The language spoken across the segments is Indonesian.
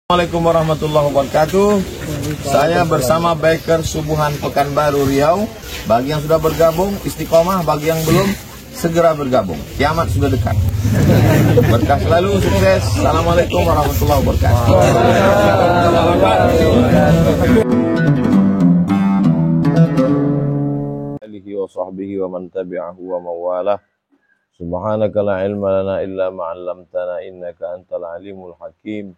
Assalamualaikum warahmatullahi wabarakatuh. Saya bersama Biker Subuhan Pekanbaru Riau. Bagi yang sudah bergabung, istiqomah. Bagi yang belum, segera bergabung. Kiamat sudah dekat. Berkah selalu, sukses. Assalamualaikum warahmatullahi wabarakatuh. Alihi wa sahbihi wa man tabi'ahu wa mawalah. Subhanaka la ilma lana illa ma'allamtana innaka antal alimul hakim.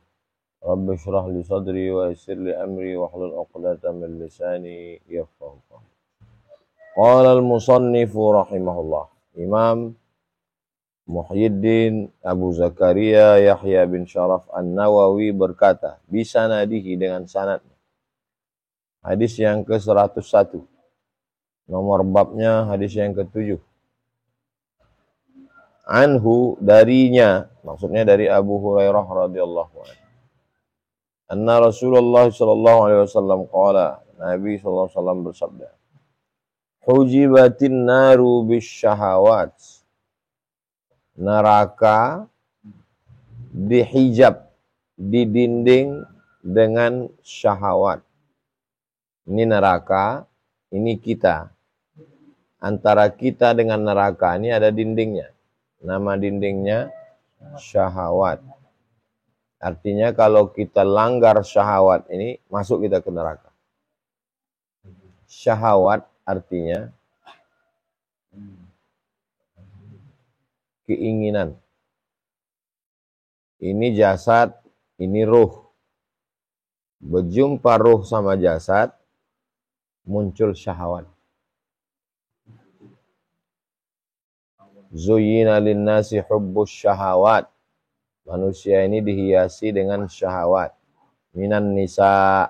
Rabbi syrah li sadri wa yassir li amri wa hlul 'uqdatam min lisani yafqahu qawli. Qala al-musannifu rahimahullah. Imam Muhyiddin Abu Zakaria Yahya bin Syaraf An-Nawawi berkata, bisanadihi dengan sanadnya. Hadis yang ke-101. Nomor babnya hadis yang ke-7. Anhu, darinya, maksudnya dari Abu Hurairah radhiyallahu anhu. Anna Rasulullah sallallahu alaihi wasallam qala, Nabi sallallahu alaihi wasallam bersabda, hujibatin naru bisyahawat. Neraka dihijab, didinding dengan syahwat. Ini neraka, ini kita. Antara kita dengan neraka ini ada dindingnya. Nama dindingnya syahwat. Artinya kalau kita langgar syahwat ini, masuk kita ke neraka. Syahwat artinya keinginan. Ini jasad, ini ruh. Berjumpa ruh sama jasad, muncul syahwat. Zuyyina linnasi hubbus syahawat. Manusia ini dihiasi dengan syahwat. Minan nisa,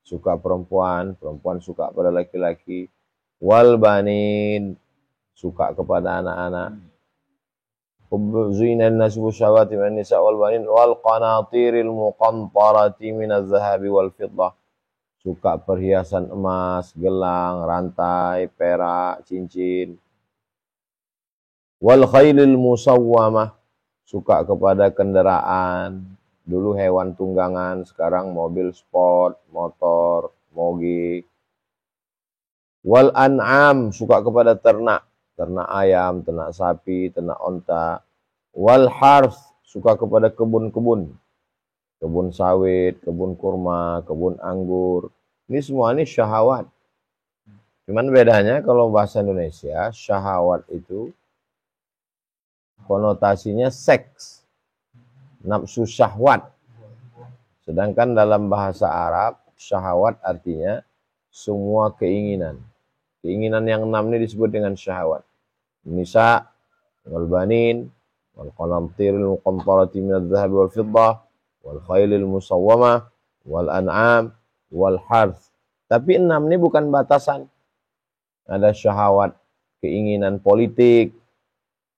suka perempuan, perempuan suka pada laki-laki. Wal banin, suka kepada anak-anak. Zuyyina linnasi hubbus syahawati minan nisa wal banin wal qanatiril muqantarati minaz zahabi wal fiddah. Suka perhiasan emas, gelang, rantai, perak, cincin. Wal khailil musawwamah, suka kepada kendaraan. Dulu hewan tunggangan, sekarang mobil sport, motor, moge. Wal an'am, suka kepada ternak. Ternak ayam, ternak sapi, ternak onta. Wal harth, suka kepada kebun-kebun. Kebun sawit, kebun kurma, kebun anggur. Ini semua ini syahwat. Cuman bedanya kalau bahasa Indonesia, syahwat itu konotasinya seks, nafsu syahwat. Sedangkan dalam bahasa Arab, syahwat artinya semua keinginan. Keinginan yang 6 ini disebut dengan syahwat. Nisa, wal banin, wal qanatiril muqantarati minadz zahabi wal fiddah, wal khailil musawwamah, wal an'am, wal harth. Tapi 6 ini bukan batasan. Ada syahwat keinginan politik,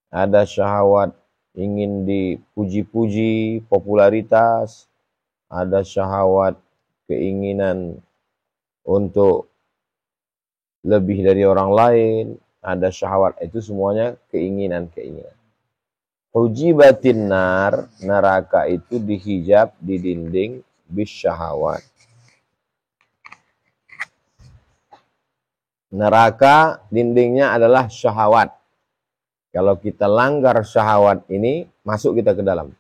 ada syahwat ingin dipuji-puji, popularitas. Ada syahwat keinginan untuk lebih dari orang lain. Ada syahwat, itu semuanya keinginan-keinginan. Hujibatin nar, neraka itu dihijab, didinding, bisyahawat. Neraka dindingnya adalah syahwat. Kalau kita langgar syahwat ini, masuk kita ke dalam.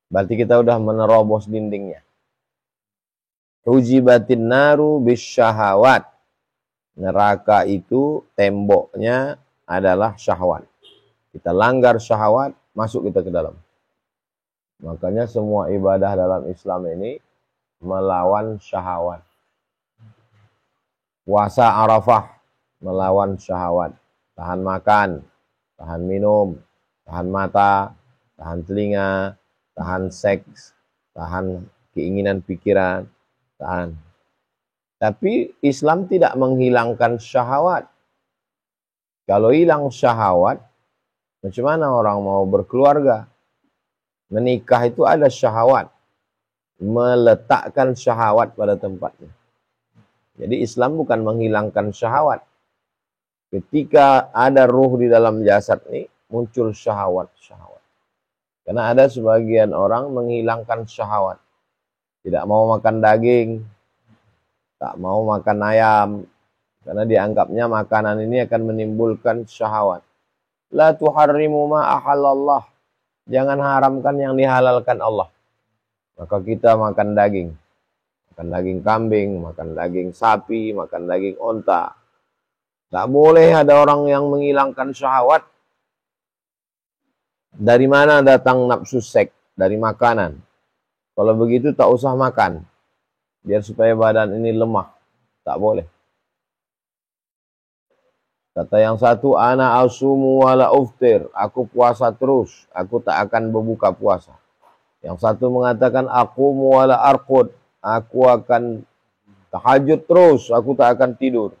Berarti kita udah menerobos dindingnya. Hujibatin naru bisyahawat. Neraka itu temboknya adalah syahwat. Kita langgar syahwat, masuk kita ke dalam. Makanya semua ibadah dalam Islam ini melawan syahwat. Puasa Arafah melawan syahwat. Tahan makan, tahan minum, tahan mata, tahan telinga, tahan seks, tahan keinginan pikiran, tahan. Tapi Islam tidak menghilangkan syahwat. Kalau hilang syahwat, macam mana orang mau berkeluarga? Menikah itu ada syahwat. Meletakkan syahwat pada tempatnya. Jadi Islam bukan menghilangkan syahwat. Ketika ada ruh di dalam jasad ini, muncul syahwat. Karena ada sebagian orang menghilangkan syahwat. tidak mau makan daging, tak mau makan ayam, karena dianggapnya makanan ini akan menimbulkan syahwat. La tuharrimu ma ahallallah, jangan haramkan yang dihalalkan Allah. Maka kita makan daging kambing, makan daging sapi, makan daging onta. Tak boleh ada orang yang menghilangkan syahwat. Dari mana datang nafsu seks? Dari makanan. Kalau begitu tak usah makan. Biar supaya badan ini lemah. Tak boleh. Kata yang satu, ana asumu wala uftir. Aku puasa terus. Aku tak akan berbuka puasa. Yang satu mengatakan, aku wala arqud. Aku akan tahajud terus. Aku tak akan tidur.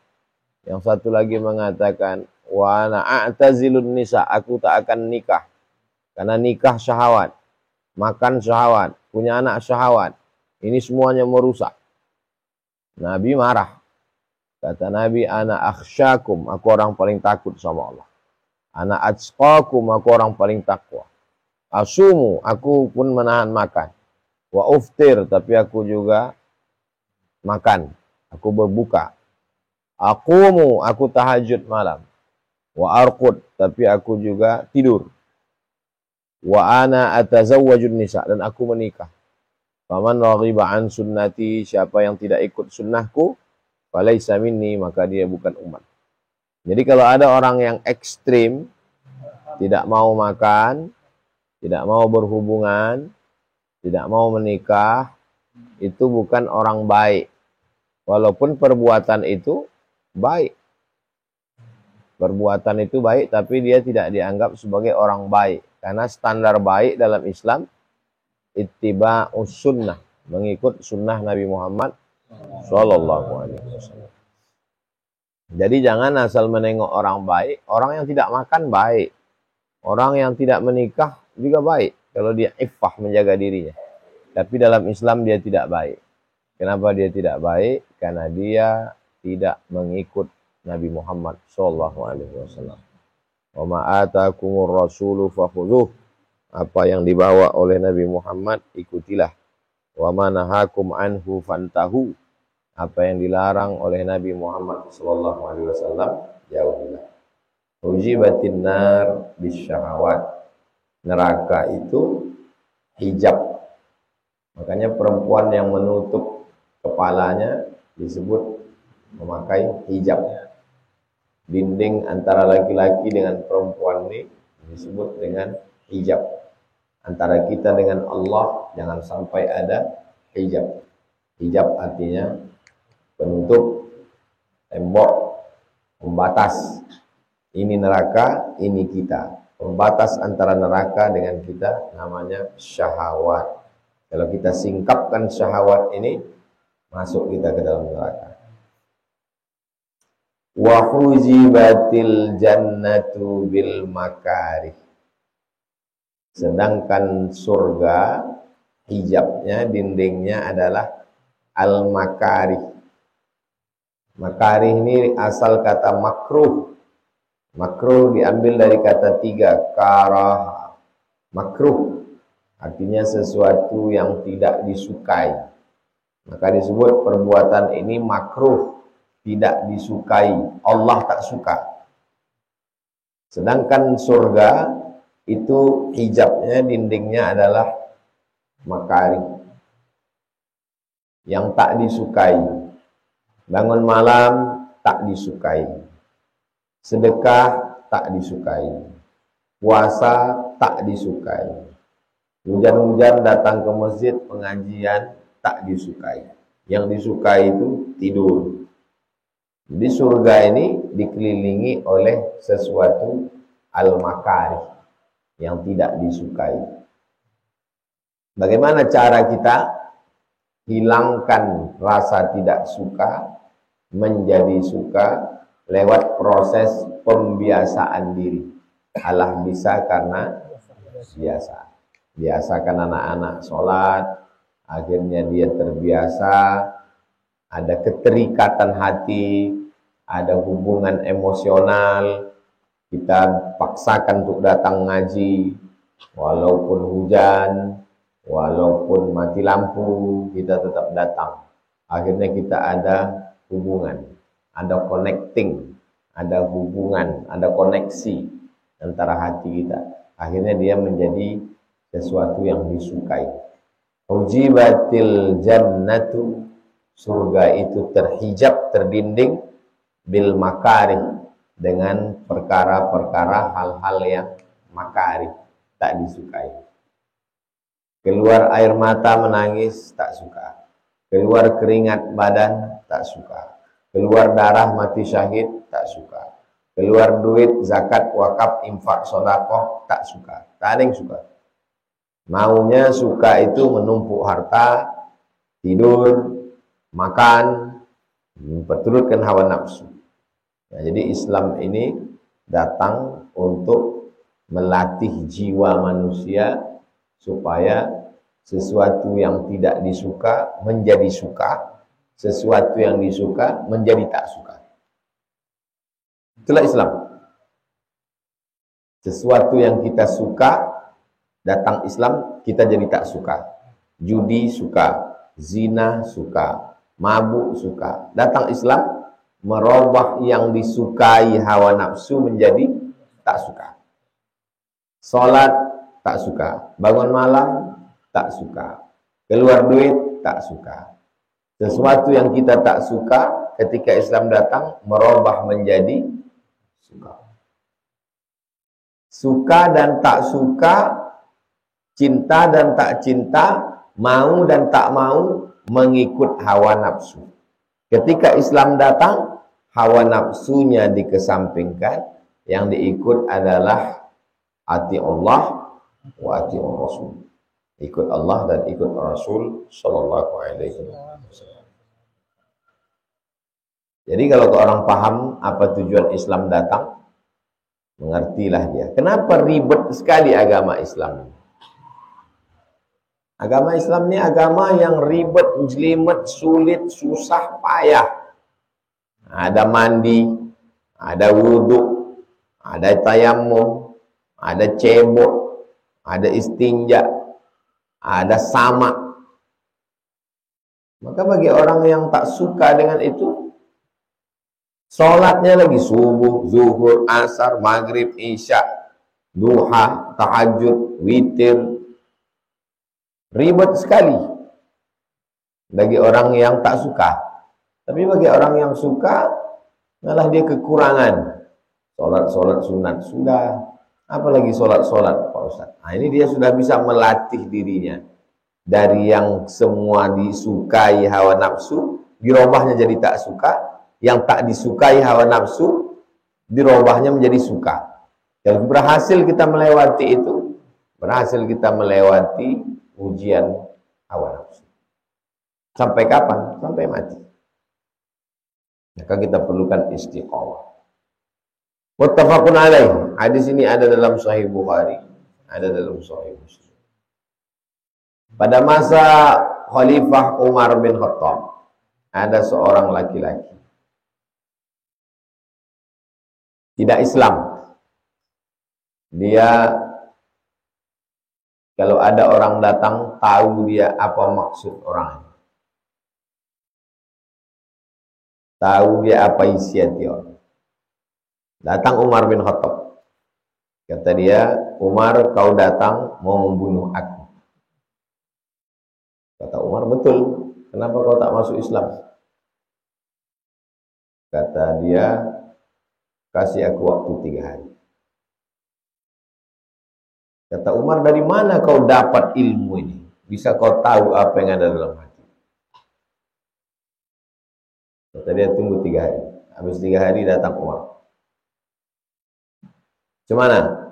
Yang satu lagi mengatakan, wa ana a'tazilun nisa. Aku tak akan nikah. Karena nikah syahwat. Makan syahwat, punya anak syahwat. Ini semuanya merusak. Nabi marah. Kata Nabi, ana akhsyakum, aku orang paling takut sama Allah. Ana atqakum, aku orang paling takwa. Asumu, aku pun menahan makan. Wa uftir, tapi aku juga makan. Aku berbuka. Aqumu, aku tahajud malam. Wa arqud, tapi aku juga tidur. Wa ana atazawwajun nisa, dan aku menikah. Faman raghiba an sunnati, siapa yang tidak ikut sunnahku, falaisa minni, maka dia bukan umat. Jadi kalau ada orang yang ekstrim, tidak mau makan, tidak mau berhubungan, tidak mau menikah, itu bukan orang baik. Walaupun perbuatan itu baik. Perbuatan itu baik, tapi dia tidak dianggap sebagai orang baik. Karena standar baik dalam Islam, ittiba'us sunnah, mengikut sunnah Nabi Muhammad SAW. Jadi jangan asal menengok orang baik. Orang yang tidak makan baik. Orang yang tidak menikah juga baik. Kalau dia iffah menjaga dirinya. Tapi dalam Islam dia tidak baik. Kenapa dia tidak baik? Karena dia tidak mengikut Nabi Muhammad SAW. Wa ma'atakumur rasulu fakhudhuh. Apa yang dibawa oleh Nabi Muhammad, ikutilah. Wa manahakum anhu fantahu. Apa yang dilarang oleh Nabi Muhammad SAW, jauhilah. Ujibatin nar bisyahawat. Neraka itu hijab. Makanya perempuan yang menutup kepalanya disebut memakai hijab. Dinding antara laki-laki dengan perempuan ini disebut dengan hijab. Antara kita dengan Allah jangan sampai ada hijab. Hijab artinya penutup, tembok, pembatas. Ini neraka, ini kita. Pembatas antara neraka dengan kita namanya syahwat. Kalau kita singkapkan syahwat ini, masuk kita ke dalam neraka. Wa hujibatil jannatu bil makarih. Sedangkan surga hijabnya, dindingnya adalah al makarih. Makarih ini asal kata makruh. Makruh diambil dari kata tiga, karah. Makruh artinya sesuatu yang tidak disukai. Maka disebut perbuatan ini makruh, tidak disukai, Allah tak suka. Sedangkan surga itu hijabnya, dindingnya adalah makarih, yang tak disukai. Bangun malam tak disukai, sedekah tak disukai, puasa tak disukai, hujan-hujan datang ke masjid pengajian tak disukai. Yang disukai itu tidur. Di surga ini dikelilingi oleh sesuatu al-makarih yang tidak disukai. Bagaimana cara kita hilangkan rasa tidak suka menjadi suka? Lewat proses pembiasaan diri. Allah bisa karena biasa. Biasakan anak-anak sholat, akhirnya dia terbiasa. Ada keterikatan hati, ada hubungan emosional. Kita paksakan untuk datang ngaji, walaupun hujan, Walaupun mati lampu, kita tetap datang. Akhirnya kita ada hubungan, ada connecting, ada hubungan, ada koneksi antara hati kita. Akhirnya dia menjadi sesuatu yang disukai. Ujibatil jannatu, surga itu terhijab, terdinding, bil makarih, dengan perkara-perkara hal-hal yang makarih, tak disukai. Keluar air mata menangis, tak suka. Keluar keringat badan, tak suka. Keluar darah mati syahid, tak suka. Keluar duit, zakat, wakaf, infak, sedekah, tak suka. Tak ada yang suka. Maunya suka itu menumpuk harta, tidur, makan, memperturutkan hawa nafsu. Nah, jadi Islam ini datang untuk melatih jiwa manusia supaya sesuatu yang tidak disuka menjadi suka, sesuatu yang disuka menjadi tak suka. Itulah Islam. Sesuatu yang kita suka, datang Islam, kita jadi tak suka. Judi suka, zina suka, mabuk suka. Datang Islam, merubah yang disukai hawa nafsu menjadi tak suka. Salat tak suka, bangun malam tak suka, keluar duit tak suka. Sesuatu yang kita tak suka, ketika Islam datang, merubah menjadi suka. Suka dan tak suka, cinta dan tak cinta, mau dan tak mau, mengikut hawa nafsu. Ketika Islam datang, hawa nafsunya dikesampingkan, yang diikut adalah ati Allah wa ati Rasul. Ikut Allah dan ikut Rasul sallallahu alaihi wasallam. Jadi kalau orang paham apa tujuan Islam datang, mengertilah dia. Kenapa ribet sekali agama Islam? Agama Islam ini agama yang ribet, jelimet, sulit, susah, payah. Ada mandi, ada wudhu, ada tayamum, ada cebok, ada istinja, ada sama. Maka bagi orang yang tak suka dengan itu, sholatnya lagi subuh, zuhur, asar, maghrib, isya, duha, tahajud, witir, ribet sekali bagi orang yang tak suka. Tapi bagi orang yang suka, malah dia kekurangan. Sholat sunat sudah, apalagi sholat Pak Ustaz. Nah, ini dia sudah bisa melatih dirinya dari yang semua disukai hawa nafsu, dirubahnya jadi tak suka. Yang tak disukai hawa nafsu, dirubahnya menjadi suka. Kalau berhasil kita melewati itu, berhasil kita melewati ujian hawa nafsu. Sampai kapan? Sampai mati. Maka kita perlukan istiqamah. Muttafaqun alaih. Hadis ini ada dalam Sahih Bukhari, ada dalam Sahih Muslim. Pada masa Khalifah Umar bin Khattab, ada seorang laki-laki tidak Islam. Dia kalau ada orang datang, tahu dia apa maksud orang. Tahu dia apa isi hati orang. Datang Umar bin Khattab. Kata dia, Umar, kau datang mau membunuh aku. Kata Umar, betul. Kenapa kau tak masuk Islam? Kata dia, kasih aku waktu 3 hari. Kata Umar, dari mana kau dapat ilmu ini? Bisa kau tahu apa yang ada dalam hati? Kata dia, tunggu 3 hari. Habis 3 hari datang Umar. Cemana?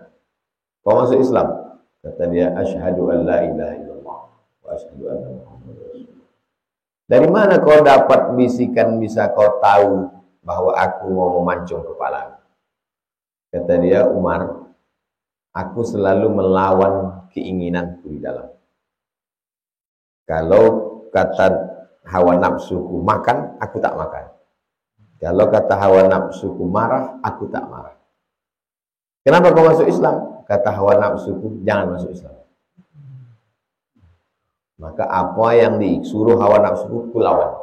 Kau masuk Islam? Kata dia, asyhadu an la ilaha illallah wa asyhadu anna Muhammadar Rasulullah. Dari mana kau dapat bisikan bisa kau tahu bahwa aku mau memancung kepala? Kata dia, Umar, aku selalu melawan keinginanku di dalam. Kalau kata hawa nafsuku makan, aku tak makan. Kalau kata hawa nafsuku marah, aku tak marah. Kenapa kau masuk Islam? Kata hawa nafsuku, jangan masuk Islam. Maka apa yang disuruh hawa nafsuku kulawan.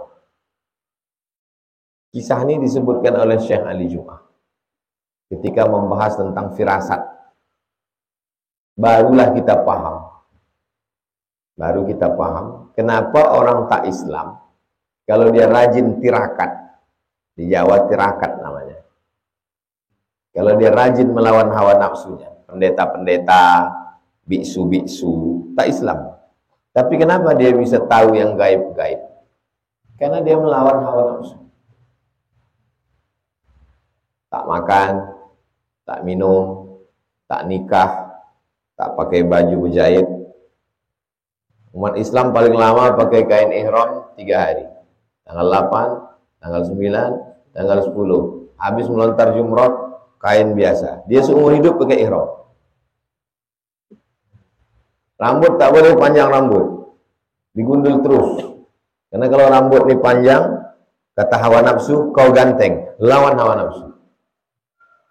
Kisah ini disebutkan oleh Syekh Ali Jum'ah ketika membahas tentang firasat. Barulah kita paham. Baru kita paham kenapa orang tak Islam kalau dia rajin tirakat, di Jawa tirakat namanya. Kalau dia rajin melawan hawa nafsunya, pendeta-pendeta, biksu-biksu, tak Islam. Tapi kenapa dia bisa tahu yang gaib-gaib? Karena dia melawan hawa nafsu. Tak makan, tak minum, tak nikah, tak pakai baju berjahit. Umat Islam paling lama pakai kain ihram 3 hari. Tanggal 8, tanggal 9, tanggal 10. Habis melontar jumrah, kain biasa. Dia seumur hidup pakai ihram. Rambut tak boleh panjang rambut. Digundul terus. Karena kalau rambut ini panjang, kata hawa nafsu, kau ganteng. Lawan hawa nafsu.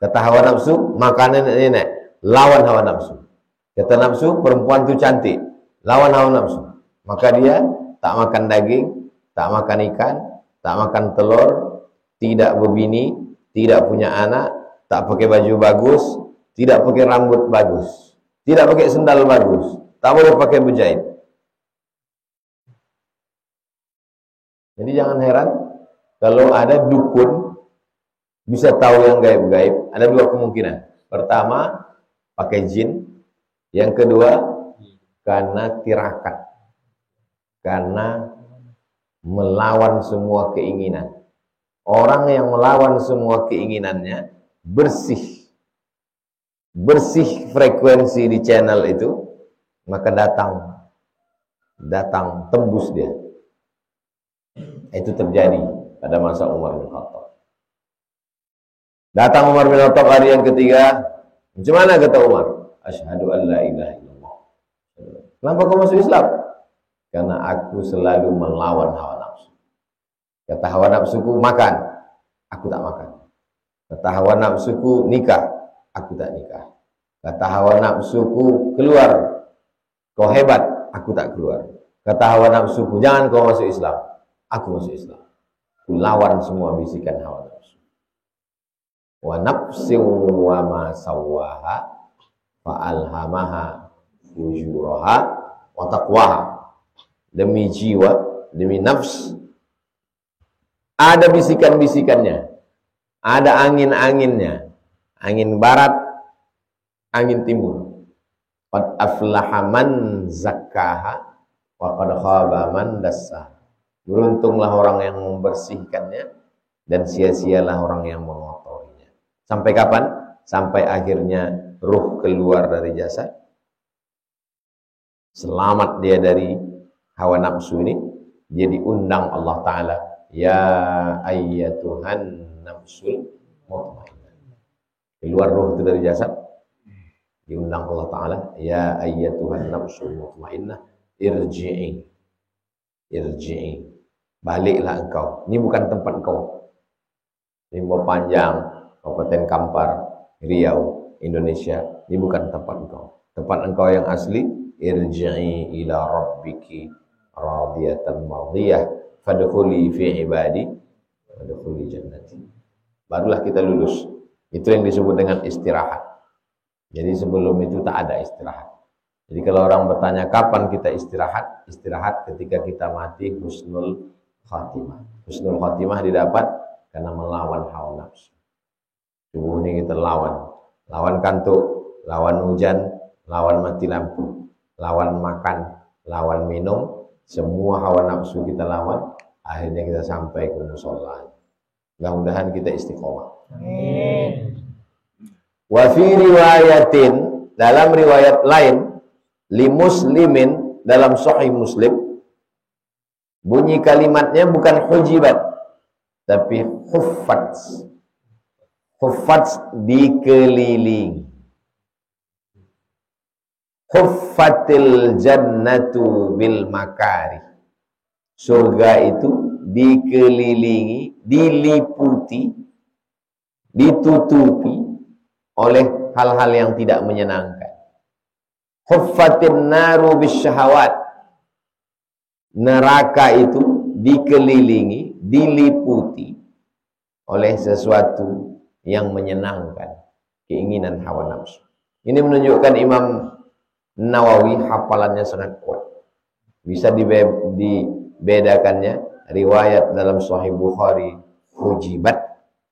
Kata hawa nafsu, makanan nenek. Lawan hawa nafsu. Kata nafsu, perempuan itu cantik. Lawan hawa nafsu. Maka dia tak makan daging, tak makan ikan, tak makan telur, tidak berbini, tidak punya anak, tak pakai baju bagus, tidak pakai rambut bagus, tidak pakai sendal bagus, tak boleh pakai berjahit. Jadi jangan heran kalau ada dukun bisa tahu yang gaib-gaib. Ada 2 kemungkinan. Pertama, pakai jin. Yang kedua, karena tirakat. Karena melawan semua keinginan. Orang yang melawan semua keinginannya bersih frekuensi di channel itu, maka datang tembus dia. Itu terjadi pada masa Umar bin Khattab. Datang Umar bin Khattab hari yang ketiga. Macam mana kata Umar? Asyhadu an la ilaha illallah. Kenapa kau masuk Islam? Karena aku selalu melawan hawa nafsu. Kata hawa nafsuku makan, aku tak makan. Kata hawa nafsuku nikah, aku tak nikah. Kata hawa nafsuku keluar, kau hebat, aku tak keluar. Kata hawa nafsuku jangan kau masuk Islam, aku masuk Islam. Aku lawan semua bisikan hawa nafsu. Wa nafsin wa ma sawwaha fa alhamaha fujuraha wa taqwaha. Demi jiwa, demi nafs, ada bisikan-bisikannya, ada angin-anginnya, angin barat, angin timur. Qad aflaha man zakkaha wa qad khaba man dassaha. Beruntunglah orang yang membersihkannya dan sia-sialah orang yang mengotorinya. Sampai kapan? Sampai akhirnya ruh keluar dari jasad. Selamat dia dari hawa nafsu ini. Dia diundang Allah Ta'ala, ya ayyatuhan nafsul mutmainnah. Keluar ruh itu dari jasad, diundang Allah Ta'ala, ya ayyatuhan nafsul mutmainnah, irji'i, baliklah engkau. Ini bukan tempat engkau. Limbo Panjang, Kabupaten Kampar, Riau, Indonesia. Ini bukan tempat engkau. Tempat engkau yang asli, irji'i ila rabbiki radiyatan mardiyah fadkhuli fi ibadi fadkhuli jannati. Barulah kita lulus. Itu yang disebut dengan istirahat. Jadi sebelum itu tak ada istirahat. Jadi kalau orang bertanya kapan kita istirahat? Istirahat ketika kita mati husnul khatimah. Husnul khatimah didapat karena melawan hawa nafsu. Tubuh ini kita lawan. Lawan kantuk, lawan hujan, lawan mati lampu, lawan makan, lawan minum. Semua hawa nafsu kita lawan, akhirnya kita sampai ke musholla. Mudah-mudahan kita istiqomah. Amin. Wa fi riwayatin, dalam riwayat lain, li muslimin, dalam sahih Muslim, bunyi kalimatnya bukan hujibat, tapi huffat. Huffat dikelilingi. Huffatil jannatu bil makari. Surga itu dikelilingi, diliputi, ditutupi oleh hal-hal yang tidak menyenangkan. Huffatin naru bisyahawat. neraka itu dikelilingi, diliputi oleh sesuatu yang menyenangkan, keinginan hawa nafsu. Ini menunjukkan Imam Nawawi hafalannya sangat kuat. Bisa dibedakannya riwayat dalam Sahih Bukhari hujibat,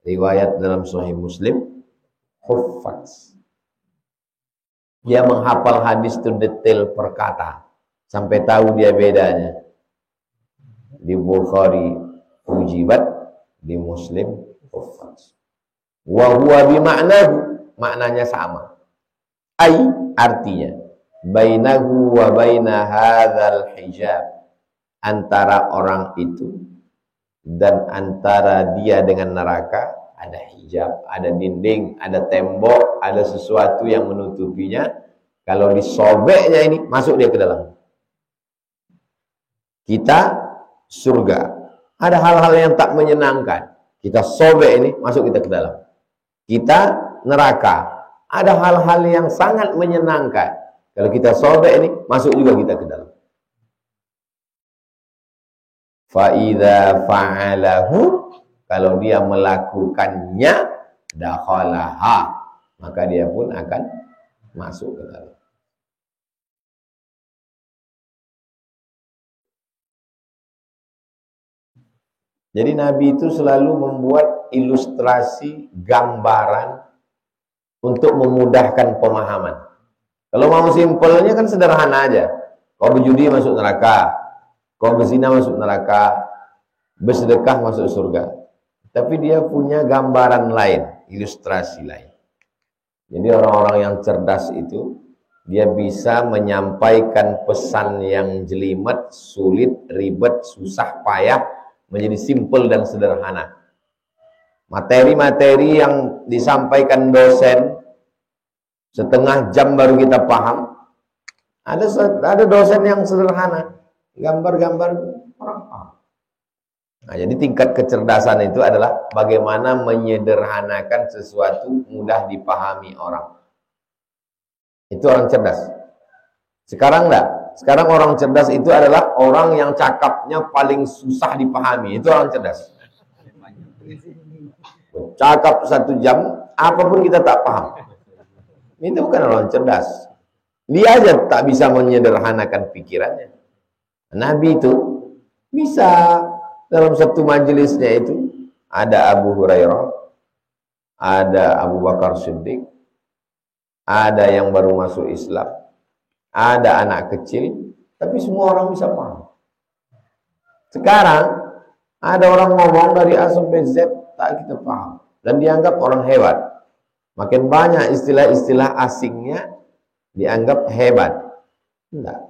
riwayat dalam Sahih Muslim huffaz. Dia menghafal hadis itu detail per kata sampai tahu dia bedanya. Di Bukhari hujibat, di Muslim huffaz. Wa huwa bima'nahu, maknanya sama. Ai, artinya bainahu wa baina hadzal hijab, antara orang itu dan antara dia dengan neraka ada hijab, ada dinding, ada tembok, ada sesuatu yang menutupinya. Kalau disobeknya ini, masuk dia ke dalam. Kita surga, ada hal-hal yang tak menyenangkan, kita sobek ini, masuk kita ke dalam. Kita neraka, ada hal-hal yang sangat menyenangkan, kalau kita sobek ini, masuk juga kita ke dalam. Fa'idha fa'alahu, kalau dia melakukannya, dakhalaha, maka dia pun akan masuk ke dalam. Jadi Nabi itu selalu membuat ilustrasi, gambaran untuk memudahkan pemahaman. Kalau mau simpelnya kan sederhana aja. Kau berjudi masuk neraka, kau berzina masuk neraka, bersedekah masuk surga. Tapi dia punya gambaran lain, ilustrasi lain. Jadi orang-orang yang cerdas itu, dia bisa menyampaikan pesan yang jelimet, sulit, ribet, susah, payah, menjadi simpel dan sederhana. Materi-materi yang disampaikan dosen, setengah jam baru kita paham. Ada dosen yang sederhana, gambar-gambar orang paham. Nah, jadi tingkat kecerdasan itu adalah bagaimana menyederhanakan sesuatu mudah dipahami orang. Itu orang cerdas. Sekarang enggak. Sekarang orang cerdas itu adalah orang yang cakapnya paling susah dipahami. Itu orang cerdas. Cakap 1 jam, apapun kita tak paham. Itu bukan orang cerdas. Dia aja tak bisa menyederhanakan pikirannya. Nabi itu bisa. Dalam satu majelisnya itu ada Abu Hurairah, ada Abu Bakar Siddiq, ada yang baru masuk Islam, ada anak kecil, tapi semua orang bisa paham. Sekarang ada orang ngomong dari A sampai Z tak kita paham dan dianggap orang hebat. Makin banyak istilah-istilah asingnya dianggap hebat. Enggak.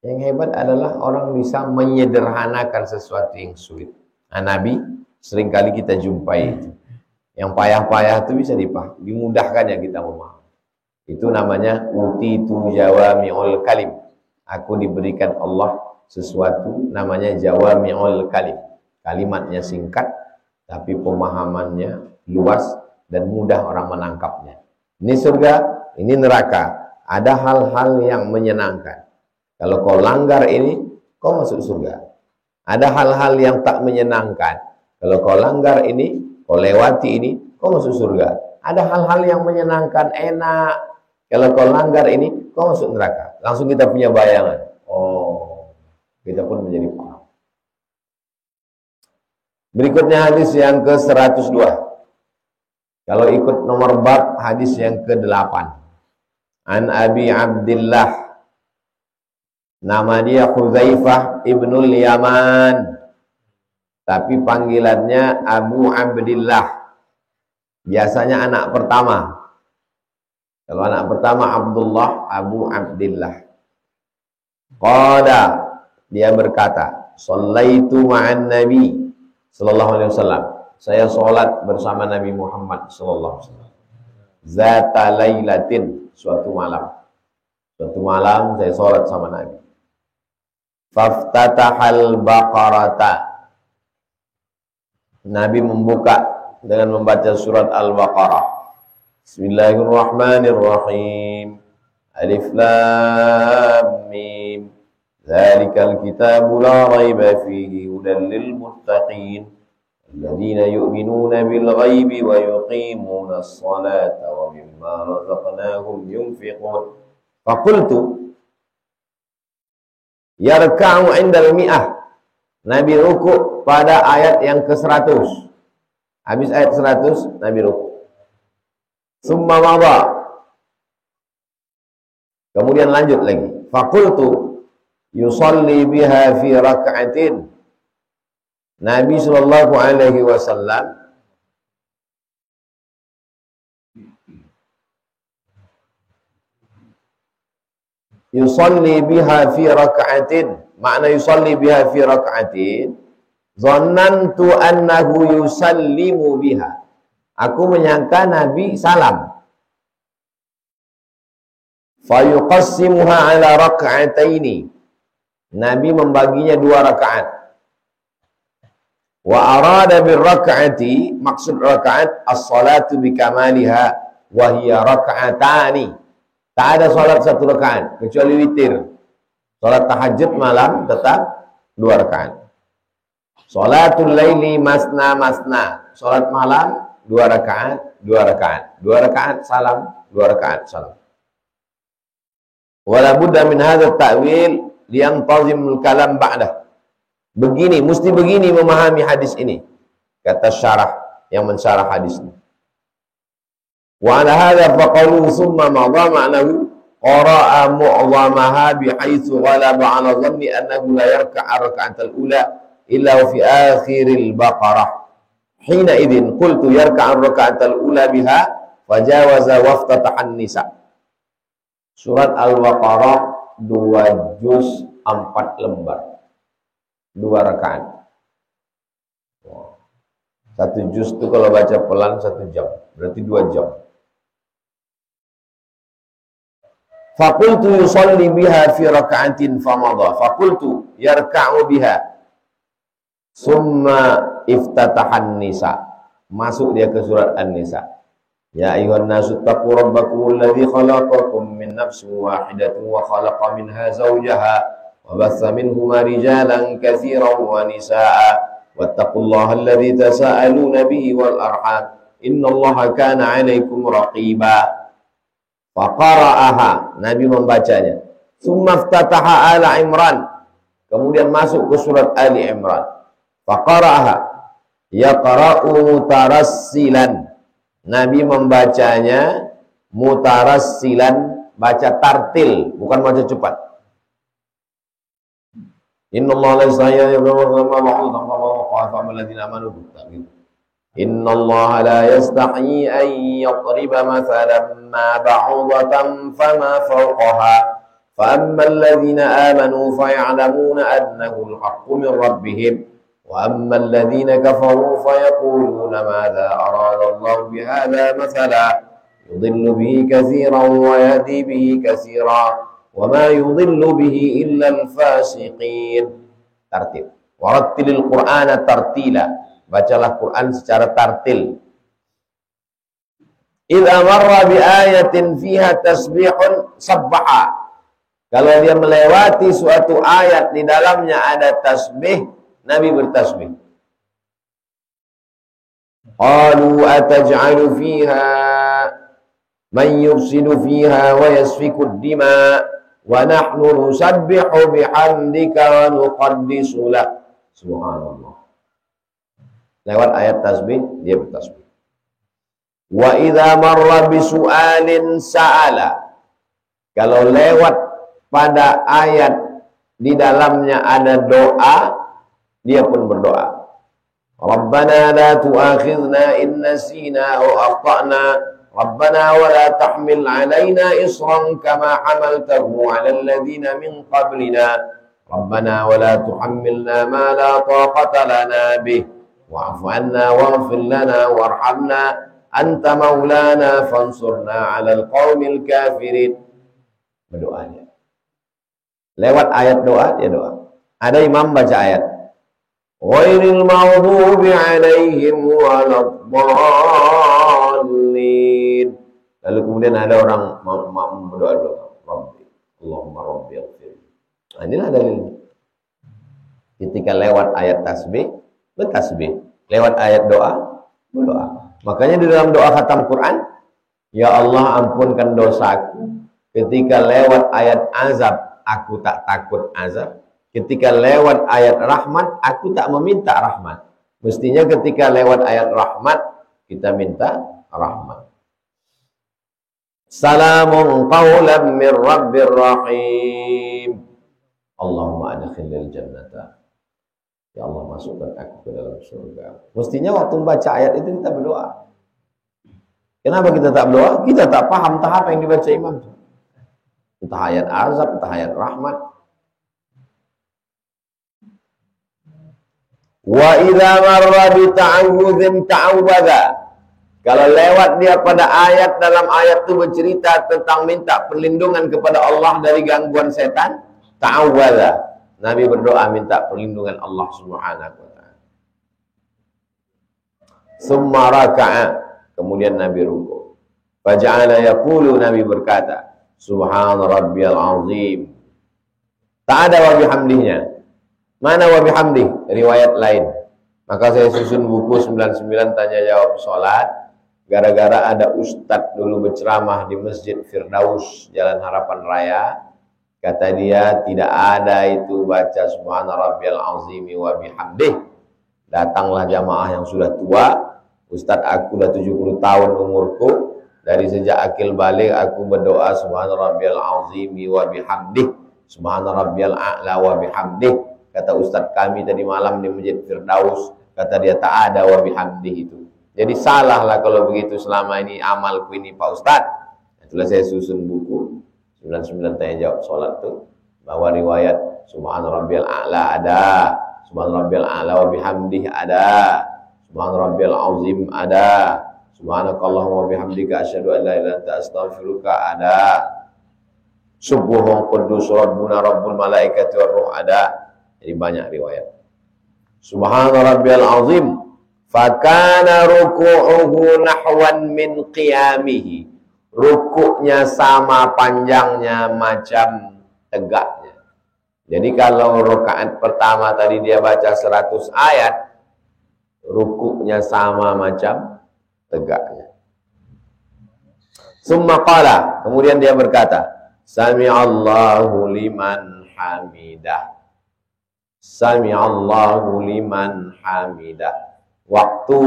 Yang hebat adalah orang bisa menyederhanakan sesuatu yang sulit. Nah, Nabi seringkali kita jumpai itu. Yang payah-payah itu bisa dipahami, dimudahkan ya kita memahami. Itu namanya utitu jawami'ul kalim. Aku diberikan Allah sesuatu namanya jawami'ul kalim. Kalimatnya singkat tapi pemahamannya luas dan mudah orang menangkapnya. Ini surga, ini neraka. Ada hal-hal yang menyenangkan. Kalau kau langgar ini, kau masuk surga. Ada hal-hal yang tak menyenangkan. Kalau kau langgar ini, kau lewati ini, kau masuk surga. Ada hal-hal yang menyenangkan, enak. Kalau kau langgar ini, kau masuk neraka. Langsung kita punya bayangan. Oh, kita pun menjadi paham. Berikutnya hadis yang ke-102. Kalau ikut nomor bab, hadis yang ke-8. An Abi Abdillah, nama dia Hudzaifah ibnul Yaman, tapi panggilannya Abu Abdillah. Biasanya anak pertama. Kalau anak pertama Abdullah, Abu Abdillah. Qala, dia berkata, shallaitu ma'an Nabi sallallahu alaihi wasallam. Saya salat bersama Nabi Muhammad sallallahu alaihi wasallam. Zata lailatin, suatu malam. Suatu malam saya salat sama Nabi. Faftatahal Baqarata. Nabi membuka dengan membaca surat Al-Baqarah. Bismillahirrahmanirrahim. Alif Lam Mim. Dzalikal kitabu la raiba fihi hudan lil muttaqin alladziina yu'minuuna bil ghaibi wa yuqiimuuna as-salaata wa mimma razaqnaahum yunfiqun. Faqultu yarka'u 'indal mi'ah. Nabi rukuk pada ayat yang ke-100. Habis ayat 100 Nabi rukuk. Summa madha. Kemudian lanjut lagi. Faqultu yusalli biha fi rak'atin. Nabi sallallahu alaihi wasallam yusalli biha fi rak'atin. Makna yusalli biha fi rak'atin, dhannantu annahu yusallimu biha. Aku menyangka Nabi salam. Fayuqassimuha ala rak'ataini. Nabi membaginya 2 rakaat. Wa arada bir rak'ati, maksud rakaat as-salatu bikamaliha wa hiya rak'atani. Tak ada salat 1 rakaat kecuali witir. Salat tahajud malam tetap 2 rakaat. Salatul laili masna masna. Salat malam 2 rakaat, 2 rakaat. 2 rakaat salam, 2 rakaat salam. Wala budda min hadha at-ta'wil liantazimul kalam ba'dah. Begini, mesti begini memahami hadis ini, kata syarah yang mensyarah hadis ini. Wa ala hadha faqalu summa madha ma'nahu qara'a mu'dhamaha bihaitsu ghalaba 'ala dhanni annahu la yarka'a rak'atal ula illa fi akhiril baqarah. Hina idzin qultu yarka'a rak'atal ula biha fajawaza waftataha an-nisa. Surat Al-Baqarah 2 juz 4 lembar. 2 rakaat. 1 juz itu kalau baca pelan 1 jam. Berarti 2 jam. Faqultu yusalli biha fi raka'atin famadha. Faqultu yarka'u biha. Summa iftatahan nisa. Masuk dia ke surat An-Nisa. Ya ayuhan nasu taqu rabbakumul ladzi khalaqakum min nafsin wahidatin wa khalaqa minha zawjaha wa batha minhuma rijalan katsiran wa nisaa'a wattaqullaha alladzi tasaaluna bihi wal arham innallaha kana 'alaikum raqiba. Faqara'aha, Nabi membacanya. Tsumma iftataha ala Imran, kemudian masuk ke surat Ali Imran. Faqara'aha yaqra'u mutarassilan, Nabi membacanya mutarassilan, baca tartil, bukan baca cepat. Innallaha la yastahyi Innallaha la yastahyi an yadriba mathalan ma ba'udatan fama fawqaha fa ammal ladzina amanu faya'lamuna annahu al-haqqu min rabbihim وَأَمَّا الَّذِينَ كَفَرُوا فَيَقُولُونَ مَاذَا أَرَادَ اللَّهُ بِهَذَا مَثَلًا يُضِلُّ بِهِ كَثِيرًا وَيَهْدِي بِهِ كَثِيرًا وَمَا يُضِلُّ بِهِ إِلَّا الْفَاسِقِينَ. Tartil. وَرَتِّلِ الْقُرْآنَ تَرْتِيلًا, bacalah Quran secara tartil. إِذَا مَرَّ بِآيَةٍ فِيهَا تَسْبِيحٌ سَبَّحَ, kalau dia melewati suatu ayat di dalamnya ada tasbih, Nabi bertasbih. Qalu ataj'alu fiha man yufsidu fiha wa yasfiku ad-dima wa nahnu nusabbihu bihamdika wa nuqaddisu lak. Subhanallah. Lewat ayat tasbih dia bertasbih. Wa idza marra bi su'alin sa'ala, kalau lewat pada ayat di dalamnya ada doa, dia pun berdoa. Rabbana la tu'akhidna in nasina aw akhtana. Rabbana wa la tahmil 'alaina isran kama hamaltahu 'alal ladzina min qablina. Rabbana wa la tuhammilna ma la taqata lana bih. Wa'fu 'anna waghfir lana warhamna anta maulana fansurna 'alal qaumil kafirin. Berdoanya. Lewat ayat doa dia doa. Ada imam baca ayat ghairil maghdubi 'alaihim waladdallin. Lalu kemudian ada orang makmum berdoa, Rabbi, Allahumma Rabbi ighfir. Nah, inilah dalil. Ketika lewat ayat tasbih, bertasbih. Lewat ayat doa, berdoa. Makanya di dalam doa khatam Quran, ya Allah ampunkan dosaku. Ketika lewat ayat azab, aku tak takut azab. Ketika lewat ayat rahmat, aku tak meminta rahmat. Mestinya ketika lewat ayat rahmat, kita minta rahmat. Salamun qawlan min rabbir rahim. Allahumma adkhilil jannata. Ya Allah, masukkan aku ke dalam surga. Mestinya waktu membaca ayat itu kita berdoa. Kenapa kita tak berdoa? Kita tak paham tahap yang dibaca imam itu. Entah ayat azab, entah ayat rahmat. Wa idza marra bi ta'awudzin ta'awwadza. Kalau lewat dia pada ayat, dalam ayat itu bercerita tentang minta perlindungan kepada Allah dari gangguan setan, ta'awwadza. Nabi berdoa minta perlindungan Allah Subhanahu wa taala. Summa raka'a, kemudian Nabi ruku'. Faja'ala yaqulu, Nabi berkata, Subhana rabbiyal azim. Tak ada wa bihamdihnya. Mana wa bihamdih? Riwayat lain. Maka saya susun buku 99 tanya jawab salat. Gara-gara ada ustadz dulu berceramah di Masjid Firdaus, Jalan Harapan Raya. Kata dia, tidak ada itu baca Subhana rabbiyal azimi wa bihamdih. Datanglah jamaah yang sudah tua. Ustadz, aku udah 70 tahun umurku. Dari sejak akil balik aku berdoa Subhana rabbiyal azimi wa bihamdih, Subhana rabbiyal a'la wa bihamdih. Kata ustaz kami tadi malam di Masjid Firdaus, kata dia tak ada wa bihamdih itu. Jadi salah lah kalau begitu selama ini amalku ini Pak Ustaz. Itulah saya susun buku 99 tanya jawab salat itu, bahwa riwayat Subhana rabbiyal a'la ada, Subhana rabbiyal a'la wa bihamdih ada, Subhana rabbiyal azim ada, Subhanakallahumma bihamdika asyhadu an la ilaha illa anta astaghfiruka ada. Subuhun quddus rabbuna rabbul malaikati war ruh ada. Jadi banyak riwayat. Subhana rabbiyal azim fakana ruku'uhu nahwan min qiyamihi. Rukuknya sama panjangnya macam tegaknya. Jadi kalau rakaat pertama tadi dia baca 100 ayat, rukuknya sama macam tegaknya. Summa qala, kemudian dia berkata, Sami'allahu liman hamidah. Sami'allahu liman hamidah. Waktu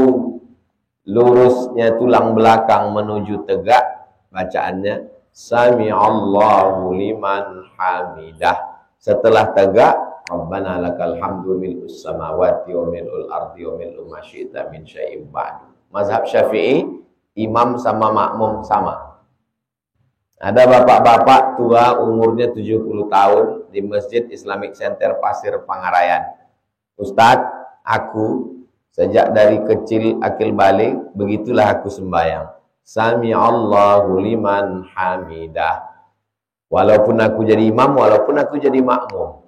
lurusnya tulang belakang menuju tegak, bacaannya Sami'allahu liman hamidah. Setelah tegak, Rabbana lakal hamdu mil'us samawati wa mil'ul ardi wa mil'u ma syi'ta min syai'in ba'du. Mazhab Syafi'i, imam sama makmum sama. Ada bapak-bapak tua umurnya 70 tahun di Masjid Islamic Center Pasir Pangarayan. Ustadz, aku sejak dari kecil akil balik, begitulah aku sembahyang. Sami'allahu liman hamidah. Walaupun aku jadi imam, walaupun aku jadi makmum.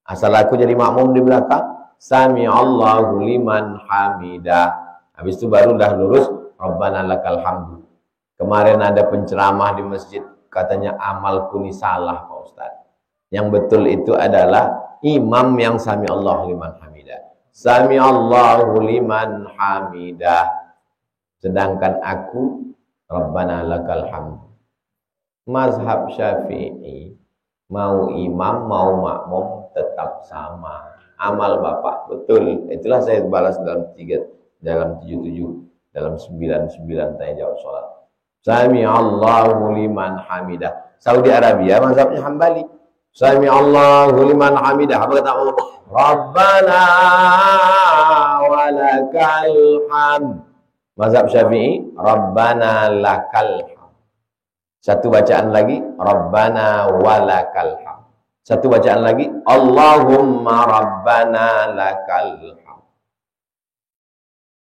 Asal aku jadi makmum di belakang, Sami'allahu liman hamidah. Habis itu baru dah lurus, Rabbana lakal hamdu. Kemarin ada penceramah di masjid, katanya amalku ini salah Pak Ustaz. Yang betul itu adalah imam yang Sami'allahu liman hamidah. Sami'allahu liman hamidah. Sedangkan aku, Rabbana lakal hamdu. Mazhab Syafi'i, mau imam, mau makmum tetap sama. Amal bapak, betul. Itulah saya balas dalam 77, dalam 99 tanya jawab sholat. Sami'allahu liman hamidah. Saudi Arabia mazhabnya Hambali. Sami'allahu liman hamidah. Apa kata Allah? Rabbana walakal hamd. Mazhab Syafi'i, Rabbana lakal hamd. Satu bacaan lagi, Rabbana walakal hamd. Satu bacaan lagi, Allahumma Rabbana lakal hamd.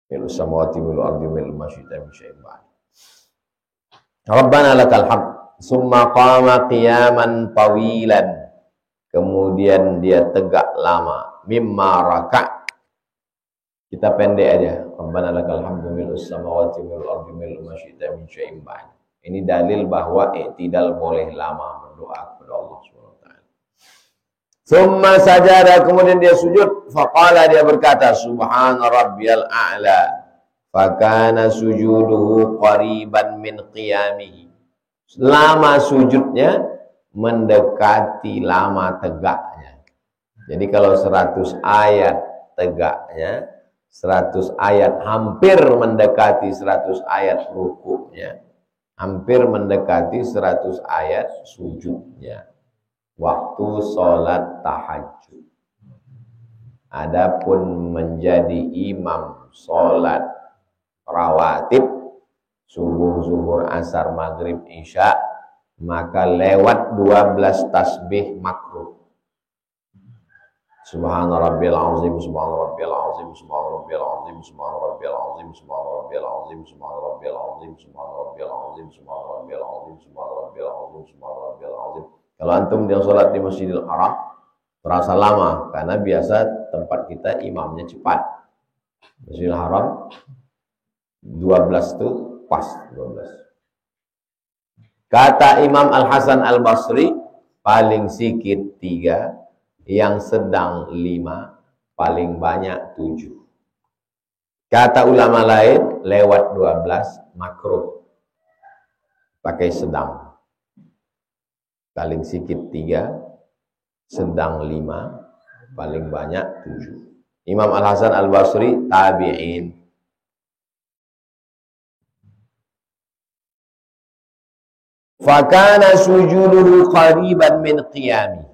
Milu samawati milu ardi milu masyita min syai'in ba'd. Rabbana lakal hamd. Summa qama qiyaman tawilan. Kemudian dia tegak lama. Mimma raka'. Kita pendek aja. Rabbana lakal hamdu milu samawati milu ardi milu masyita min syai'in ba'd. Ini dalil bahwa i'tidal boleh lama berdoa kepada Allah SWT. Tsumma sajada, kemudian dia sujud. Faqala, dia berkata, Subhana rabbiyal a'la. Fakana sujuduhu qariban min qiyamihi. Lama sujudnya mendekati lama tegaknya. Jadi kalau 100 ayat tegaknya, 100 ayat hampir mendekati 100 ayat rukuknya, hampir mendekati 100 ayat sujudnya. Waktu sholat tahajud. Adapun menjadi imam sholat rawatib, subuh, zuhur, asar, maghrib, isya, maka lewat 12 tasbih makruh. Subhana rabbiyal azim, subhana rabbiyal azim, subhana rabbiyal azim, subhana rabbiyal azim, subhana rabbiyal azim, subhana rabbiyal azim, subhana rabbiyal azim, subhana rabbiyal azim, subhana rabbiyal azim, subhana rabbiyal azim. Kalau antum yang sholat di Masjidil Haram terasa lama, karena biasa tempat kita imamnya cepat. Masjidil Haram 12 itu pas 12. Kata Imam Al-Hasan Al-Basri, paling sedikit 3, yang sedang 5, paling banyak 7. Kata ulama lain, lewat 12 makruh, pakai sedang. Paling sedikit 3, sedang 5, paling banyak 7. Imam Al-Hasan Al-Basri tabi'in. Fakana sujuduhu qariban min qiyami.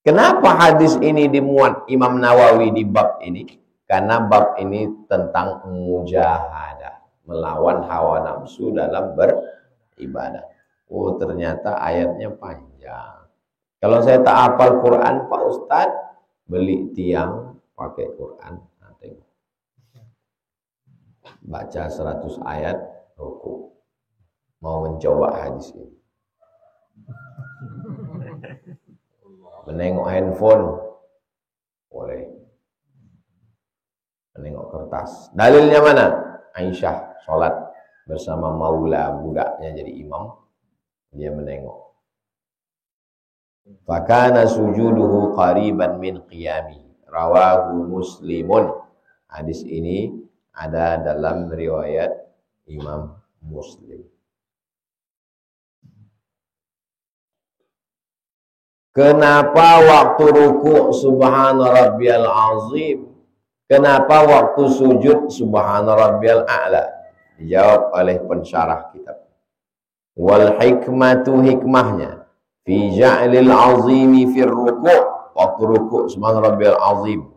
Kenapa hadis ini dimuat Imam Nawawi di bab ini? Karena bab ini tentang mujahadah, melawan hawa nafsu dalam beribadah. Oh, ternyata ayatnya panjang. Kalau saya tak hafal Quran, Pak Ustadz, beli tiang pakai Quran. Nah, tengok. Baca 100 ayat, rukuk. Mau mencoba hadis ini. Menengok handphone, boleh. Menengok kertas. Dalilnya mana? Aisyah sholat bersama Maula, budaknya jadi imam. Dia menengok. Fakana sujuduhu qariban min qiyami. Rawahu Muslimun. Hadis ini ada dalam riwayat Imam Muslim. Kenapa waktu rukuk subhana rabbiyal azim? Kenapa waktu sujud subhana rabbiyal a'la? Dijawab oleh pensyarah kitab. Wal hikmatu, hikmahnya fi ja'lil azimi fir rukuk. Waktu rukuk subhana rabbiyal azim,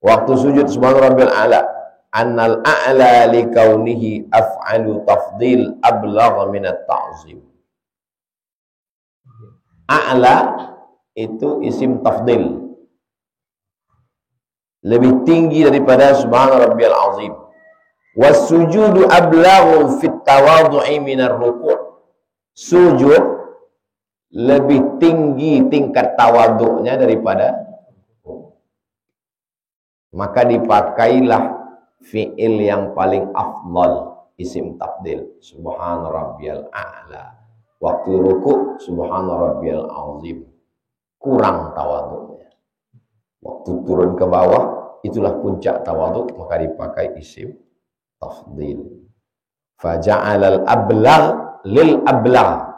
waktu sujud subhana rabbiyal a'la, annal a'la li kaunihi af'alu tafdil ablagh min at-ta'zim. A'la itu isim tafdil, lebih tinggi daripada subhana rabbiyal azim. Was sujudu ablaghu fit tawadhu'i minar ruku'. Sujud lebih tinggi tingkat tawadhu'nya daripada ruku'. Maka dipakailah fi'il yang paling afdal, isim tafdil, subhana rabbiyal a'la. Waktu ruku' subhana rabbiyal azim. Kurang tawaduknya. Waktu turun ke bawah, itulah puncak tawaduk, maka dipakai isim tafdil. Faja'alal ablagh lil ablagh.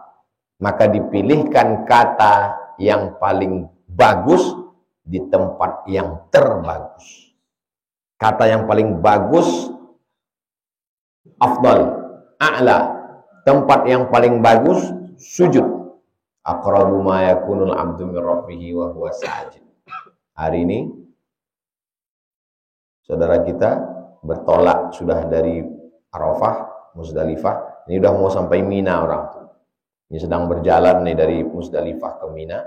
Maka dipilihkan kata yang paling bagus di tempat yang terbagus. Kata yang paling bagus, afdal, a'la. Tempat yang paling bagus, sujud. Aqrabu ma yakunul 'abdu min rabbih wa huwa sajid. Hari ini saudara kita bertolak sudah dari Arafah, Muzdalifah. Ini udah mau sampai Mina orang tuh. Ini sedang berjalan nih dari Muzdalifah ke Mina.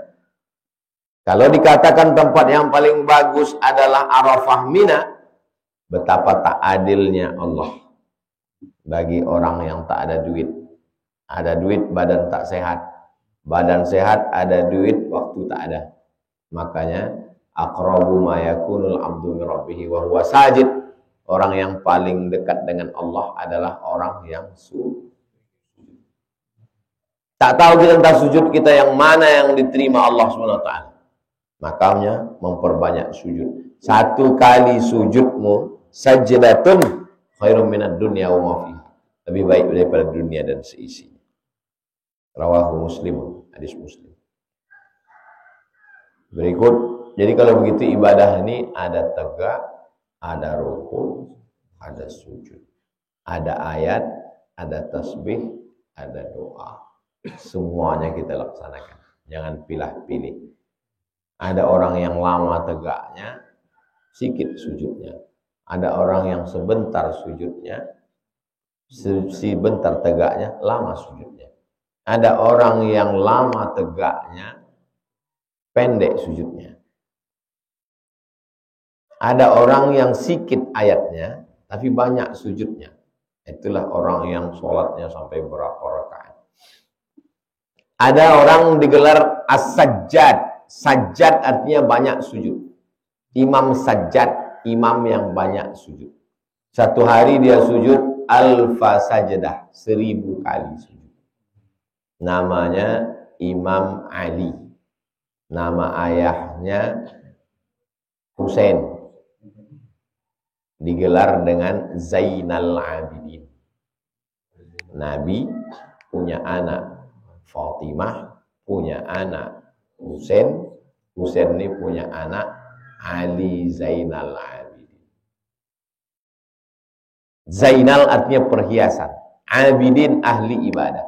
Kalau dikatakan tempat yang paling bagus adalah Arafah, Mina, betapa tak adilnya Allah bagi orang yang tak ada duit. Ada duit, badan tak sehat. Badan sehat, ada duit, waktu tak ada. Makanya aqrabu ma yakunul 'abdu min rabbih wa huwa sajid. Orang yang paling dekat dengan Allah adalah orang yang sujud. Tak tahu kita entah sujud kita yang mana yang diterima Allah SWT. Makanya memperbanyak sujud. Satu kali sujudmu sajdatun khairum minad dunya wa ma fiha. Lebih baik daripada dunia dan seisinya. Rawahu Muslim, hadis Muslim. Berikut, jadi kalau begitu ibadah ini ada tegak, ada ruku, ada sujud. Ada ayat, ada tasbih, ada doa. Semuanya kita laksanakan. Jangan pilih-pilih. Ada orang yang lama tegaknya, sikit sujudnya. Ada orang yang sebentar sujudnya, sebentar tegaknya, lama sujudnya. Ada orang yang lama tegaknya, pendek sujudnya. Ada orang yang sikit ayatnya, tapi banyak sujudnya. Itulah orang yang sholatnya sampai berapa rakaat. Ada orang digelar as-sajjad. Sajjad artinya banyak sujud. Imam sajjad, imam yang banyak sujud. Satu hari dia sujud alfa sajdah, 1000 kali sujud. Namanya Imam Ali. Nama ayahnya Husain. Digelar dengan Zainal Abidin. Nabi punya anak Fatimah, punya anak Husain. Husain ini punya anak Ali Zainal Abidin. Zainal artinya perhiasan. Abidin ahli ibadah.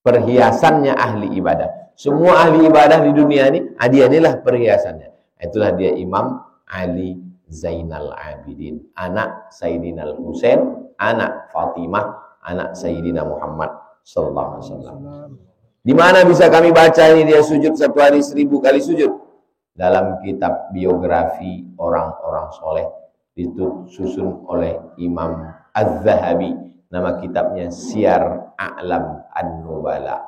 Perhiasannya ahli ibadah. Semua ahli ibadah di dunia ini, dia inilah perhiasannya. Itulah dia Imam Ali Zainal Abidin. Anak Sayyidina Husain, anak Fatimah, anak Sayyidina Muhammad sallallahu alaihi wasallam. Di mana bisa kami baca ini dia sujud satu hari 1000 kali sujud? Dalam kitab biografi orang-orang soleh disusun oleh Imam Az-Zahabi. Nama kitabnya Syiar A'lam An-Nubala.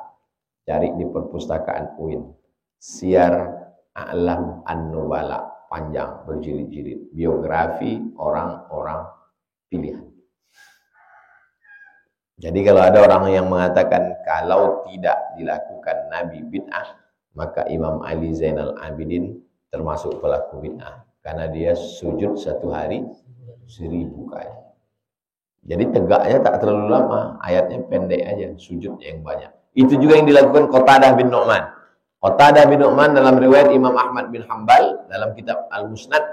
Cari di perpustakaan UIN. Syiar A'lam An-Nubala. Panjang, berjilid-jilid. Biografi orang-orang pilihan. Jadi kalau ada orang yang mengatakan kalau tidak dilakukan Nabi bid'ah, maka Imam Ali Zainal Abidin termasuk pelaku bid'ah. Karena dia sujud satu hari 1000 kali. Jadi tegaknya tak terlalu lama, ayatnya pendek aja, sujudnya yang banyak. Itu juga yang dilakukan Qatadah bin Nu'man. Qatadah bin Nu'man dalam riwayat Imam Ahmad bin Hanbal dalam kitab Al-Musnad,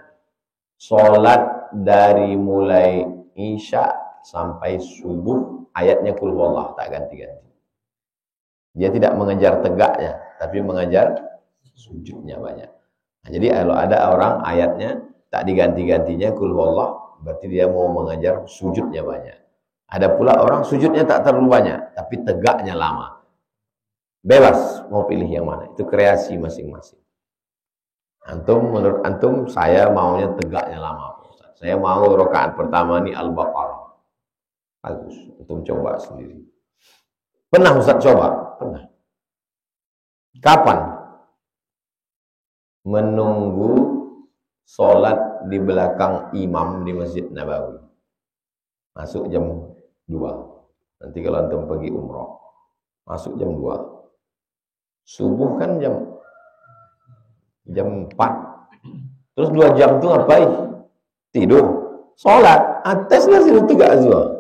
sholat dari mulai Isya sampai subuh ayatnya kul huwallah, tak ganti-ganti. Dia tidak mengejar tegaknya, tapi mengejar sujudnya banyak. Nah, jadi kalau ada orang ayatnya tak diganti-gantinya kul huwallah, berarti dia mau mengejar sujudnya banyak. Ada pula orang sujudnya tak terlalu banyak, tapi tegaknya lama. Bebas mau pilih yang mana, itu kreasi masing-masing. Antum, menurut antum, saya maunya tegaknya lama. Saya mau rakaat pertama ini Al-Baqarah. Bagus, antum coba sendiri. Pernah Ustaz coba? Pernah. Kapan? Menunggu sholat di belakang imam di Masjid Nabawi. Masuk jam 2. Nanti kalau antum pergi umroh, masuk jam 2. Subuh kan jam 4. Terus 2 jam itu ngapain? Tidur. Sholat. Atasnya sudah tegak semua.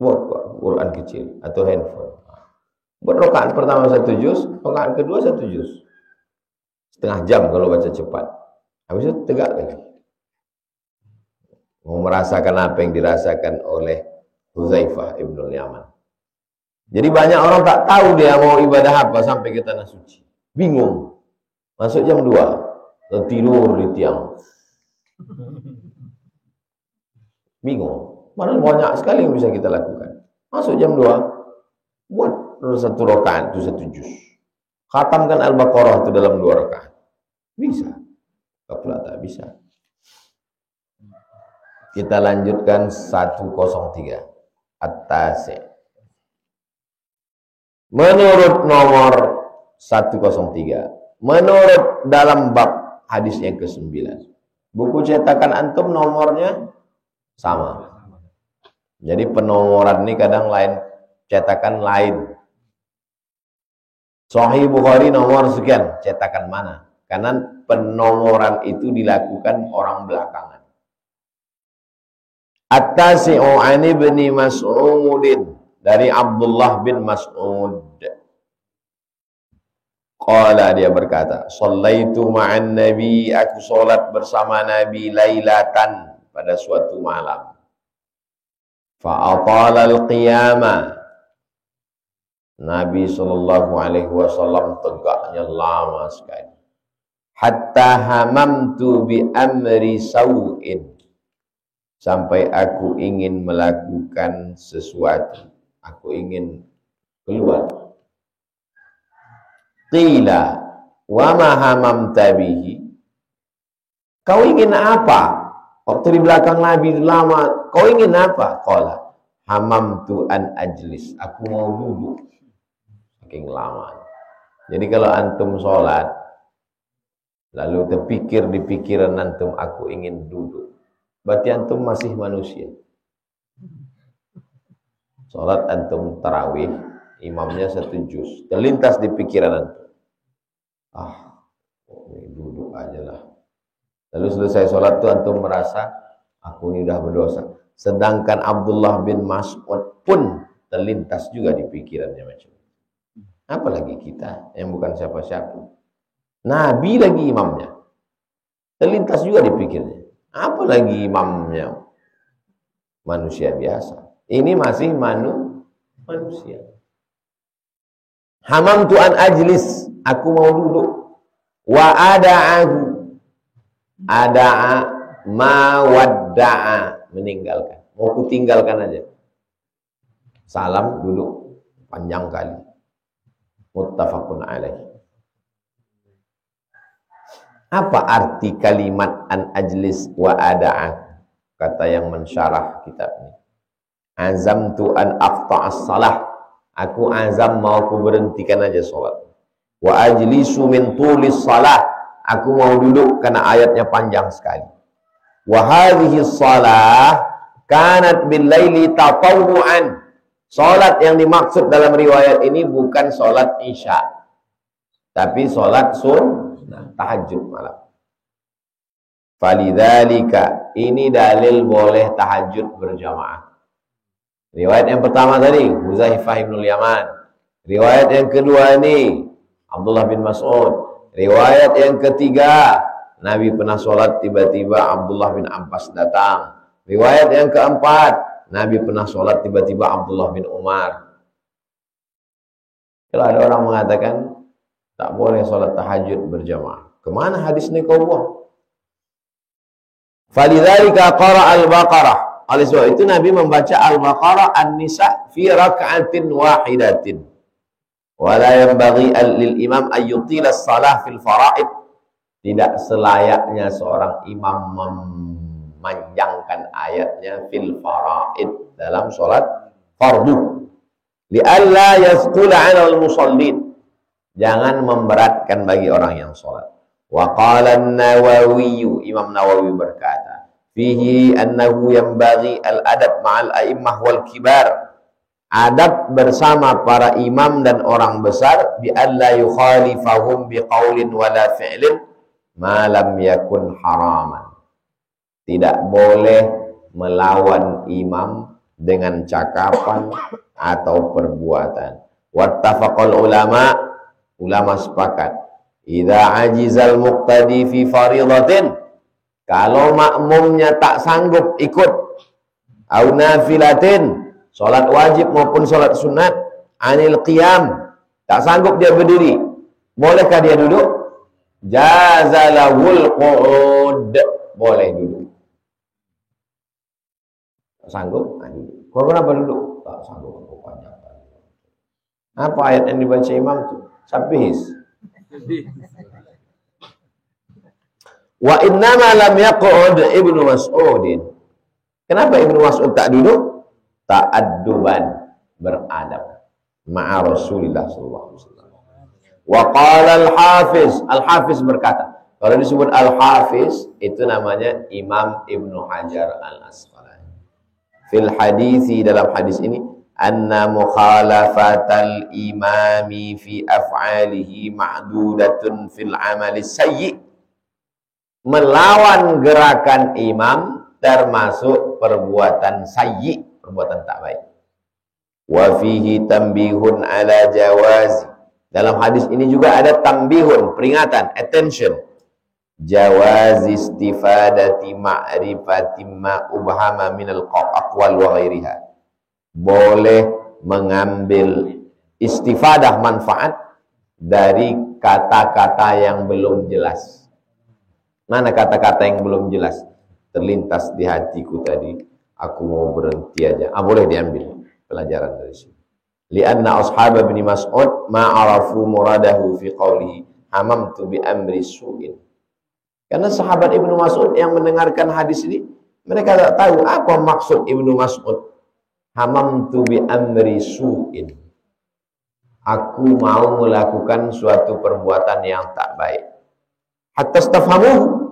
Buat Quran kecil atau handphone. Buat rakaat pertama 1 juz, rakaat kedua 1 juz. Setengah jam kalau baca cepat. Habis itu tegak lagi. Mau merasakan apa yang dirasakan oleh Hudzaifah ibnul Yaman. Jadi banyak orang tak tahu dia mau ibadah apa sampai ke tanah suci. Bingung. Masuk jam 2, tidur di tiang. Bingung. Padahal banyak sekali yang bisa kita lakukan. Masuk jam 2, buat 1 rakaat itu 1 juz. Khatamkan Al-Baqarah itu dalam 2 rakaat. Bisa. Kapula tak bisa. Kita lanjutkan 103. At-Tasi'. Menurut nomor 103. Menurut dalam bab hadis yang ke-9. Buku cetakan antum nomornya sama. Jadi penomoran ini kadang lain, cetakan lain. Sahih Bukhari nomor sekian, cetakan mana? Karena penomoran itu dilakukan orang belakangan. At-tasi'u 'an ibni Mas'udin, dari Abdullah bin Mas'ud. Qala, dia berkata, shallaitu ma'an nabi, aku salat bersama Nabi lailatan, pada suatu malam. Fa'atala al-qiyama, Nabi SAW tegaknya lama sekali. Hatta hamamtu bi amri saw'in, sampai aku ingin melakukan sesuatu, aku ingin keluar. Qila wa ma hamamta bihi, kau ingin apa? Waktu di belakang Nabi lama, kau ingin apa? Qala hamamtu an ajlis, aku mau duduk. Saking lama. Jadi kalau antum sholat, lalu terpikir di pikiran antum, aku ingin duduk, berarti antum masih manusia. Sholat antum tarawih, imamnya 1 juz, terlintas di pikiran antum, ini duduk aja lah. Lalu selesai sholat tuh antum merasa, aku ini udah berdosa. Sedangkan Abdullah bin Mas'ud pun terlintas juga di pikirannya macam. Apalagi kita yang bukan siapa-siapa. Nabi lagi imamnya, terlintas juga di pikirnya. Apalagi imamnya manusia biasa. Ini masih manusia. Hamamtu an ajlis, aku mau duduk. Wa ada'ahu, ada'a ma wadda'a, meninggalkan. Mau ku tinggalkan aja. Salam, duduk, panjang kali. Muttafaqun alaih. Apa arti kalimat an ajlis wa ada'a? Kata yang mensyarah kitab ini. Azamtu an aqta'as salah. Aku azam mau ku berhentikan aja sholat. Wa ajlisu min tulis salah. Aku mau duduk karena ayatnya panjang sekali. Wa hadhihi salah kanat bil laili tatawwu'an. Salat yang dimaksud dalam riwayat ini bukan salat isya, tapi salat sunnah, tahajud malam. Falidzalika, ini dalil boleh tahajud berjamaah. Riwayat yang pertama tadi Huzaifah bin Yaman. Riwayat yang kedua ini Abdullah bin Mas'ud. Riwayat yang ketiga, Nabi pernah sholat tiba-tiba Abdullah bin Abbas datang. Riwayat yang keempat, Nabi pernah sholat tiba-tiba Abdullah bin Umar. Kalau ada orang mengatakan tak boleh sholat tahajud berjamaah, kemana hadis ini kau buang? Falidzalika qara al-Baqarah. Oleh sebab itu Nabi membaca Al-Baqarah, An-Nisa fi rak'atin wahidatin. Wa la yanbaghi lil imam an yutila as-salah fil fara'id. Tidak selayaknya seorang imam memanjangkan ayatnya fil fara'id, dalam salat fardu. Li'alla yasqula 'ala al-musallin. Jangan memberatkan bagi orang yang salat. Wa qala an-Nawawi, Imam Nawawi berkata, fihi annahu yanbaghi al-adab ma'al a'immah wal kibar. Adab bersama para imam dan orang besar, bi alla yukhalifahum biqaulin wala fi'lin ma lam yakun haraman. Tidak boleh melawan imam dengan cakapan atau perbuatan. Wattafaqal ulama, ulama sepakat, idza ajizal muqtadi fi faridatin, kalau makmumnya tak sanggup ikut, au nafilatin, salat wajib maupun salat sunat, anil qiyam, tak sanggup dia berdiri, bolehkah dia duduk? Jazalahul qu'ud, boleh duduk. Tak sanggup, duduk. Kau kenapa duduk? Tak sanggup, aku panjang. Apa ayat yang dibaca imam itu? Sabihis. Wa innama lam yaq'ud Ibnu Mas'udin. Kenapa Ibnu Mas'ud tak duduk? Ta'adduban, beradab ma'a Rasulillah sallallahu alaihi wasallam. Wa qala al-Hafiz, al-Hafiz berkata, kalau disebut al-Hafiz itu namanya Imam Ibnu Hajar al-Asqalani. Fil hadisi, dalam hadis ini, anna mukhalafatal imami fi af'alihi ma'dudatun fil amali sayyi. Melawan gerakan imam termasuk perbuatan sayyi, perbuatan tak baik. Wa fihi tambihun ala jawazi. Dalam hadis ini juga ada tambihun, peringatan, attention. Jawazi istifadati ma'rifati ma ubhama minal aqwal wa ghairiha. Boleh mengambil istifadah manfaat dari kata-kata yang belum jelas. Mana kata-kata yang belum jelas? Terlintas di hatiku tadi, aku mau berhenti aja. Boleh diambil pelajaran dari sini. Lianna ashab Ibn Mas'ud ma'arafu muradahu fi qawlihi hamamtu bi amri su'in. Karena sahabat Ibnu Mas'ud yang mendengarkan hadis ini, mereka tak tahu apa maksud Ibnu Mas'ud. Hamamtu bi amri su'in. Aku mau melakukan suatu perbuatan yang tak baik. Hatta stafhamuhu.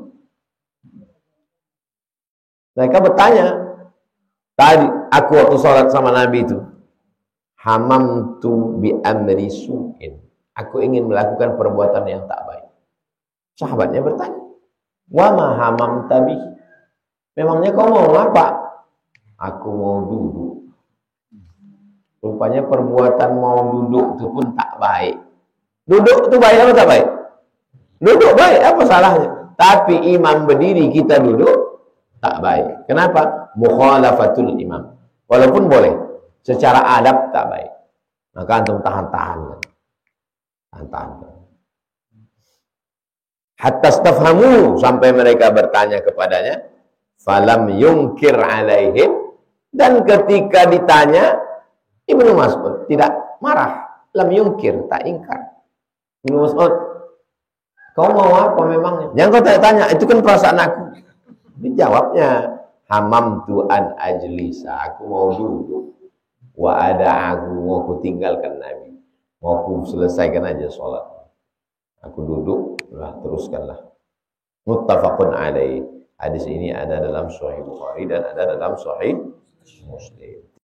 Mereka bertanya, tadi aku waktu sholat sama Nabi itu, hamamtu bi amri su'in. Aku ingin melakukan perbuatan yang tak baik. Sahabatnya bertanya, wa ma hamamta bihi. Memangnya kau mau apa? Aku mau duduk. Rupanya perbuatan mau duduk itu pun tak baik. Duduk itu baik atau tak baik? Duduk baik, apa salahnya? Tapi imam berdiri, kita duduk, tak baik. Kenapa? Mukhalafatul imam. Walaupun boleh, secara adab tak baik. Maka antum tahan-tahan. Tahan-tahan. Hatta stafhamu, sampai mereka bertanya kepadanya, falam yungkir alaihim, dan ketika ditanya, Ibnu Mas'ud tidak marah, lam yungkir, tak ingkar. Ibnu Mas'ud, kau mau apa memangnya? Jangan kau tanya, itu kan perasaan aku. Dijawabnya, hamamtu an ajlisa, aku mau duduk. Wa ada aku mau ku tinggalkan Nabi. Mau ku selesaikan aja sholat. Aku duduk, teruskanlah. Muttafaqun alaih. Hadis ini ada dalam Sahih Bukhari dan ada dalam Sahih Muslim.